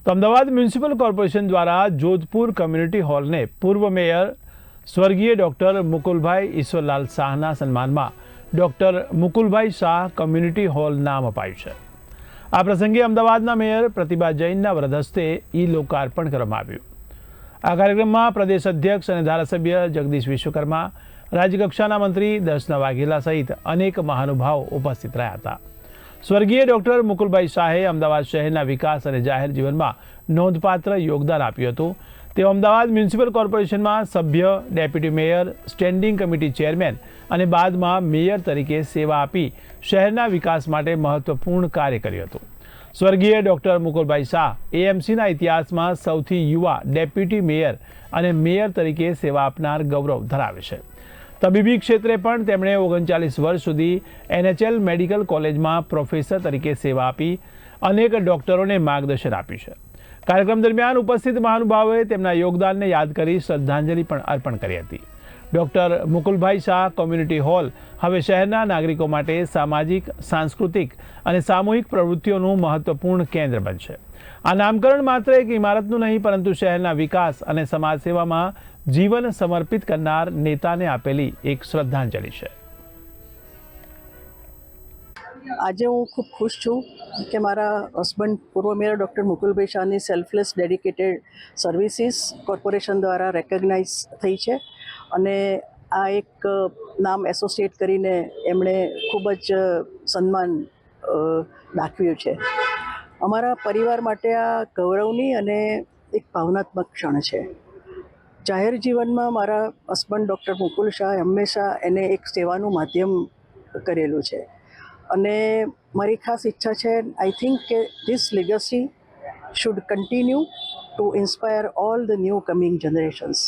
તો Ahmedabad municipal corporation દ્વારા Jodhpur community હોલને પૂર્વ મેયર સ્વર્ગીય ડૉક્ટર મુકુલભાઈ ઈશ્વરલાલ શાહના સન્માનમાં doctor Mukulbhai Shah community hall નામ અપાયું છે। આ પ્રસંગે અમદાવાદના મેયર પ્રતિભા જૈનના વરદ હસ્તે ઈ લોકાર્પણ કરવામાં આવ્યું। આ કાર્યક્રમમાં પ્રદેશ અધ્યક્ષ અને ધારાસભ્ય જગદીશ વિશ્વકર્મા, રાજ્યકક્ષાના મંત્રી દર્શના વાઘેલા સહિત અનેક મહાનુભાવો ઉપસ્થિત રહ્યા હતા। સ્વર્ગીય ડૉક્ટર મુકુલભાઈ શાહે અમદાવાદ શહેરના વિકાસ અને જાહેર જીવનમાં નોંધપાત્ર યોગદાન આપ્યું હતું। તેઓ અમદાવાદ મ્યુનિસિપલ કોર્પોરેશનમાં સભ્ય, deputy mayor, standing committee chairman અને બાદમાં મેયર તરીકે સેવા આપી શહેરના વિકાસ માટે મહત્વપૂર્ણ કાર્ય કર્યું હતું। સ્વર્ગીય ડૉક્ટર મુકુલભાઈ શાહ એએમસીના ઇતિહાસમાં સૌથી યુવા ડેપ્યુટી મેયર અને મેયર તરીકે સેવા આપનાર ગૌરવ ધરાવે છે। તબીબી ક્ષેત્રે પણ તેમણે 39 વર્ષ સુધી NHL મેડિકલ કોલેજમાં પ્રોફેસર તરીકે સેવા આપી અનેક ડૉક્ટરોને માર્ગદર્શન આપ્યું છે। કાર્યક્રમ દરમિયાન ઉપસ્થિત મહાનુભાવોએ તેમના યોગદાનને યાદ કરી શ્રદ્ધાંજલિ પણ અર્પણ કરી હતી। Doctor Mukulbhai Shah community hall હવે શહેરના નાગરિકો માટે સામાજિક, સાંસ્કૃતિક અને સામૂહિક પ્રવૃત્તિઓનું મહત્વપૂર્ણ કેન્દ્ર બનશે। આ નામકરણ માત્ર એક ઇમારતનું નહીં, પરંતુ શહેરના વિકાસ અને સમાજ સેવામાં જીવન સમર્પિત કરનાર નેતાને આપેલી એક શ્રદ્ધાંજલિ છે। આજે હું ખૂબ ખુશ છું કે મારા હસબન્ડ પૂર્વ મેયર ડૉક્ટર મુકુલભાઈ શાહની સેલ્ફલેસ ડેડિકેટેડ સર્વિસીસ કોર્પોરેશન દ્વારા રેકગ્નાઇઝ થઈ છે અને આ એક નામ એસોસિએટ કરીને એમણે ખૂબ જ સન્માન દાખવ્યું છે। અમારા પરિવાર માટે આ ગૌરવની અને એક ભાવનાત્મક ક્ષણ છે। જાહેર જીવનમાં મારા હસબન્ડ ડૉક્ટર મુકુલ શાહ હંમેશા એને એક સેવાનું માધ્યમ કરેલું છે અને મારી ખાસ ઈચ્છા છે, આઈ થિંક કે this legacy should continue two inspire all the new coming generations.